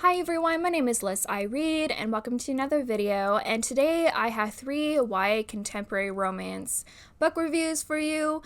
Hi everyone, my name is Liz I Read and welcome to another video, and today I have 3 YA contemporary romance book reviews for you.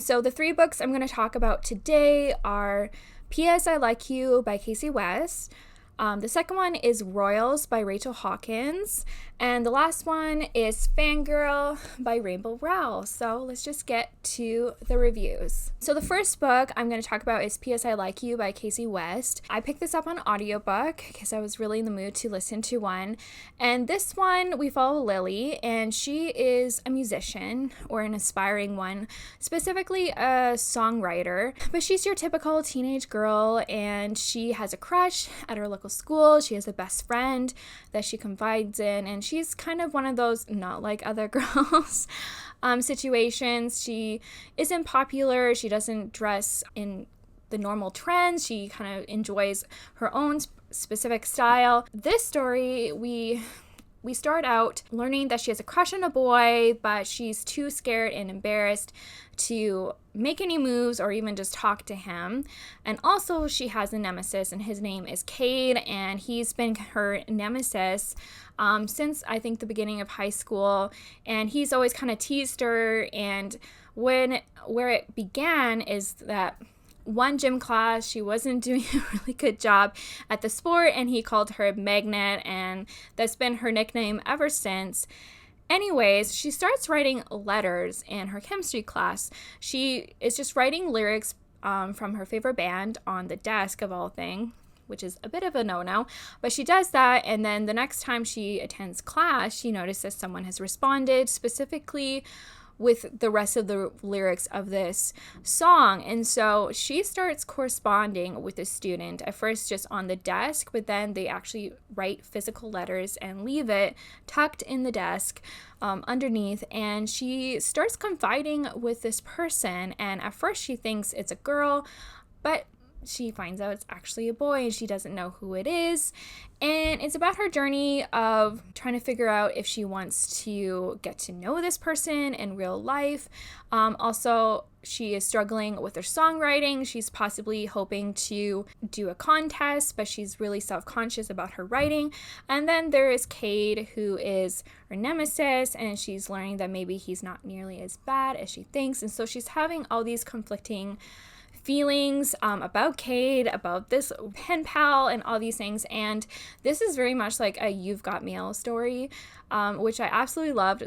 So the 3 books I'm going to talk about today are P.S. I Like You by Kasie West, the second one is Royals by Rachel Hawkins, and the last one is Fangirl by Rainbow Rowell. So let's just get to the reviews. So the first book I'm going to talk about is P.S. I Like You by Kasie West. I picked this up on audiobook because I was really in the mood to listen to one. And this one, we follow Lily, and she is a musician, or an aspiring one, specifically a songwriter. But she's your typical teenage girl, and she has a crush at her local school. She has a best friend that she confides in, and she's kind of one of those not like other girls situations. She isn't popular. She doesn't dress in the normal trends. She kind of enjoys her own specific style. This story, we start out learning that she has a crush on a boy, but she's too scared and embarrassed to make any moves or even just talk to him. And also she has a nemesis, and his name is Cade, and he's been her nemesis since I think the beginning of high school, and he's always kind of teased her. And where it began is that one gym class, she wasn't doing a really good job at the sport, and he called her Magnet, and that's been her nickname ever since. Anyways, she starts writing letters in her chemistry class. She is just writing lyrics from her favorite band on the desk of all things, which is a bit of a no-no, but she does that, and then the next time she attends class, she notices someone has responded specifically with the rest of the lyrics of this song. And so she starts corresponding with the student, at first just on the desk, but then they actually write physical letters and leave it tucked in the desk underneath. And she starts confiding with this person, and at first she thinks it's a girl, but she finds out it's actually a boy, and she doesn't know who it is. And it's about her journey of trying to figure out if she wants to get to know this person in real life. Also, she is struggling with her songwriting. She's possibly hoping to do a contest, but she's really self-conscious about her writing. And then there is Cade, who is her nemesis, and she's learning that maybe he's not nearly as bad as she thinks. And so she's having all these conflicting feelings about Cade, about this pen pal, and all these things. And this is very much like a You've Got Mail story, which I absolutely loved.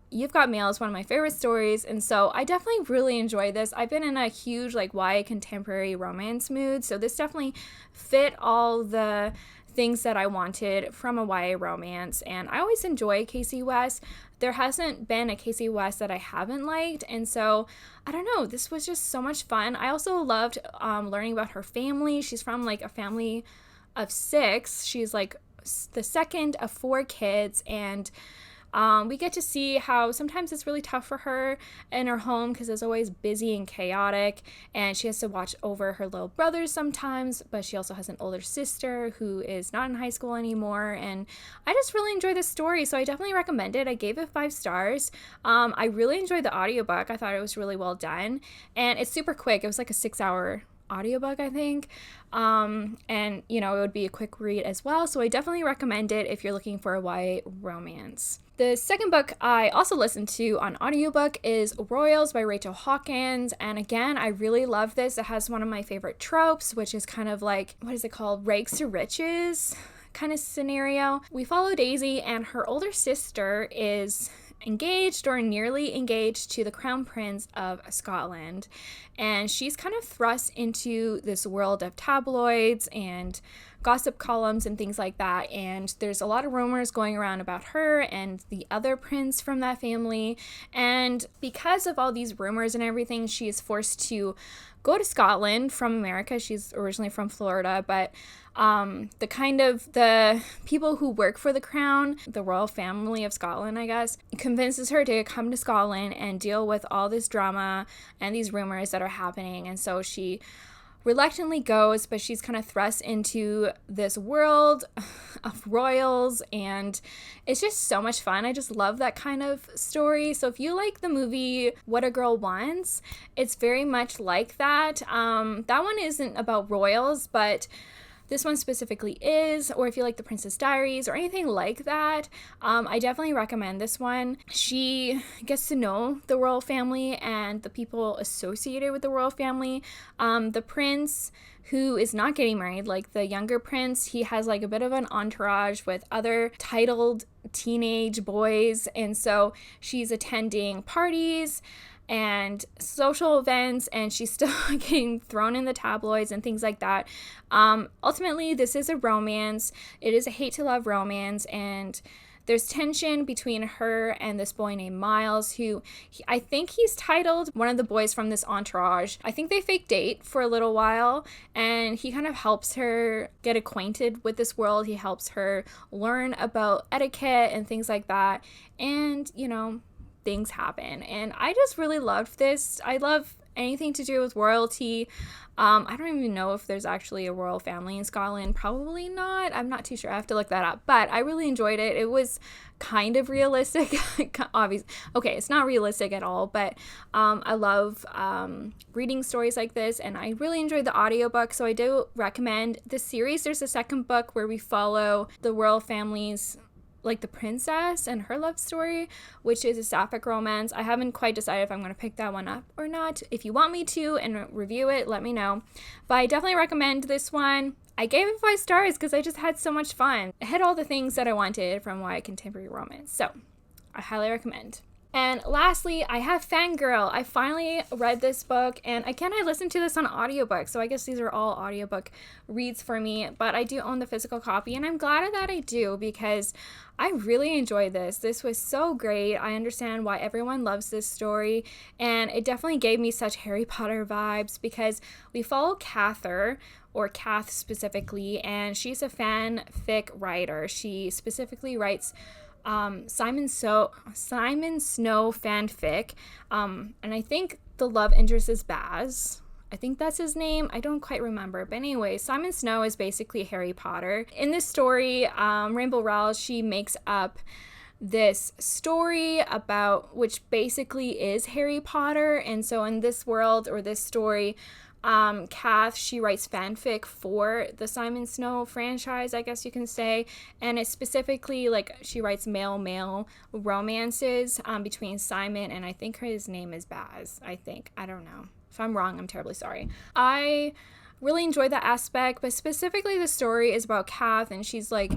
You've Got Mail is one of my favorite stories, and so I definitely really enjoy this. I've been in a huge YA contemporary romance mood, so this definitely fit all the things that I wanted from a YA romance. And I always enjoy Kasie West. There hasn't been a Kasie West that I haven't liked, and so I don't know, this was just so much fun. I also loved learning about her family. She's from a family of 6. She's the second of 4 kids, and we get to see how sometimes it's really tough for her in her home because it's always busy and chaotic, and she has to watch over her little brothers sometimes, but she also has an older sister who is not in high school anymore. And I just really enjoyed this story, so I definitely recommend it. I gave it 5 stars. I really enjoyed the audiobook. I thought it was really well done, and it's super quick. It was like a 6-hour audiobook, I think. And it would be a quick read as well, so I definitely recommend it if you're looking for a YA romance. The second book I also listened to on audiobook is Royals by Rachel Hawkins, and again, I really love this. It has one of my favorite tropes, which is kind of like, what is it called, rags to riches kind of scenario. We follow Daisy, and her older sister is engaged or nearly engaged to the Crown Prince of Scotland, and she's kind of thrust into this world of tabloids and gossip columns and things like that, and there's a lot of rumors going around about her and the other prince from that family. And because of all these rumors and everything, she is forced to go to Scotland from America. She's originally from Florida, but the people who work for the crown, the royal family of Scotland, I guess, convinces her to come to Scotland and deal with all this drama and these rumors that are happening. And so she reluctantly goes, but she's kind of thrust into this world of royals, and it's just so much fun. I just love that kind of story. So if you like the movie What a Girl Wants, it's very much like that. That one isn't about royals, but this one specifically is, or if you like The Princess Diaries or anything like that, I definitely recommend this one. She gets to know the royal family and the people associated with the royal family. The prince, who is not getting married, like the younger prince, he has like a bit of an entourage with other titled teenage boys, and so she's attending parties and social events, and she's still getting thrown in the tabloids and things like that. Ultimately, this is a romance. It is a hate to love romance, and there's tension between her and this boy named Miles, who I think he's titled one of the boys from this entourage. I think they fake date for a little while, and he kind of helps her get acquainted with this world. He helps her learn about etiquette and things like that. And, you know, things happen. And I just really loved this. I love anything to do with royalty. I don't even know if there's actually a royal family in Scotland. Probably not. I'm not too sure. I have to look that up. But I really enjoyed it. It was kind of realistic. Obviously, okay, it's not realistic at all, but I love reading stories like this, and I really enjoyed the audiobook, so I do recommend this series. There's a second book where we follow the royal family's, like the princess and her love story, which is a sapphic romance. I haven't quite decided if I'm going to pick that one up or not. If you want me to and review it, let me know. But I definitely recommend this one. I gave it 5 stars because I just had so much fun. It had all the things that I wanted from YA contemporary romance. So I highly recommend. And lastly, I have Fangirl. I finally read this book, and again, I listened to this on audiobook, so I guess these are all audiobook reads for me, but I do own the physical copy, and I'm glad that I do because I really enjoyed this. This was so great. I understand why everyone loves this story, and it definitely gave me such Harry Potter vibes because we follow Cather, or Kath specifically, and she's a fanfic writer. She specifically writes Simon Snow fanfic, and I think the love interest is Baz. I think that's his name. I don't quite remember. But anyway, Simon Snow is basically Harry Potter. In this story, Rainbow Rowell, she makes up this story about, which basically is Harry Potter. And so in this world, or this story, Kath, she writes fanfic for the Simon Snow franchise, I guess you can say, and it's specifically like she writes male romances between Simon and I think his name is Baz. I don't know. If I'm wrong, I'm terribly sorry. I really enjoyed that aspect, but specifically the story is about Kath, and she's like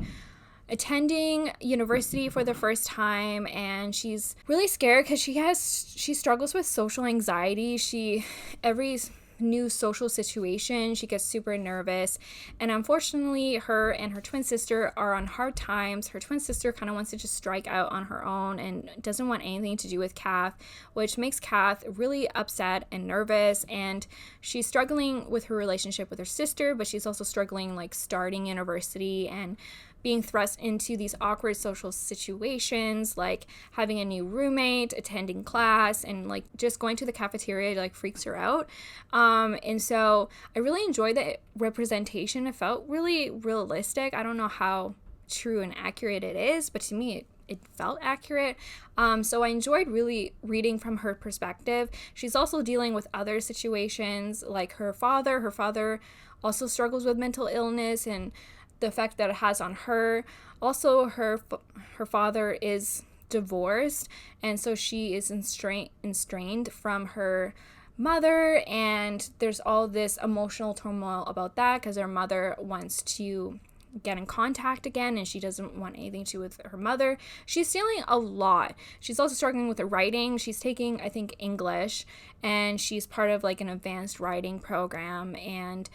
attending university for the first time, and she's really scared because she struggles with social anxiety. Every new social situation, she gets super nervous, and unfortunately her and her twin sister are on hard times. Her twin sister kind of wants to just strike out on her own and doesn't want anything to do with Kath, which makes Kath really upset and nervous, and she's struggling with her relationship with her sister, but she's also struggling like starting university and being thrust into these awkward social situations, like having a new roommate, attending class, and like just going to the cafeteria like freaks her out. And so I really enjoyed the representation. It felt really realistic. I don't know how true and accurate it is, but to me it felt accurate. So I enjoyed really reading from her perspective. She's also dealing with other situations like her father. Her father also struggles with mental illness and the effect that it has on her. Also, her father is divorced, and so she is estranged from her mother, and there's all this emotional turmoil about that because her mother wants to get in contact again, and she doesn't want anything to do with her mother. She's dealing a lot. She's also struggling with her writing. She's taking, I think, English, and she's part of like an advanced writing program, and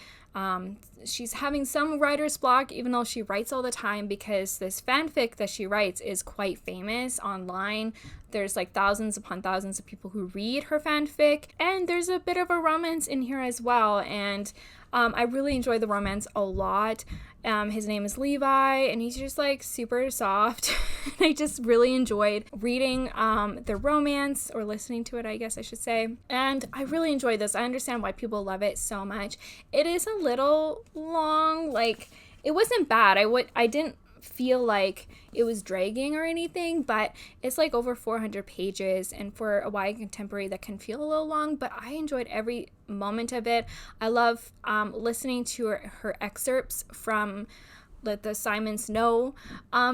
she's having some writer's block, even though she writes all the time, because this fanfic that she writes is quite famous online. There's like thousands upon thousands of people who read her fanfic, and there's a bit of a romance in here as well, and I really enjoy the romance a lot. His name is Levi, and he's just like super soft. I just really enjoyed reading the romance, or listening to it, I guess I should say. And I really enjoyed this. I understand why people love it so much. It is a little long. Like, it wasn't bad. I didn't feel like it was dragging or anything, but it's like over 400 pages, and for a YA contemporary that can feel a little long, but I enjoyed every moment of it. I love listening to her excerpts from the Simon Snow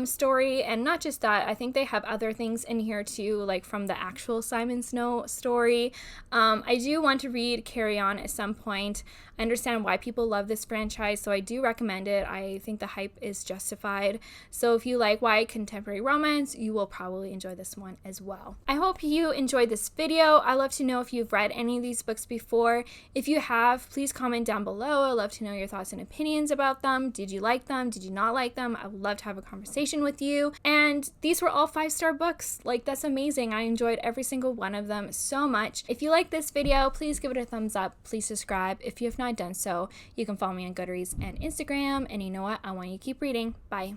story, and not just that, I think they have other things in here too, like from the actual Simon Snow story. I do want to read Carry On at some point. I understand why people love this franchise, so I do recommend it. I think the hype is justified. So if you like YA contemporary romance, you will probably enjoy this one as well. I hope you enjoyed this video. I'd love to know if you've read any of these books before. If you have, please comment down below. I'd love to know your thoughts and opinions about them. Did you like them? Did you not like them? I would love to have a conversation with you. And these were all 5-star books. Like, that's amazing. I enjoyed every single one of them so much. If you like this video, please give it a thumbs up. Please subscribe. If you have not done so, you can follow me on Goodreads and Instagram. And you know what? I want you to keep reading. Bye.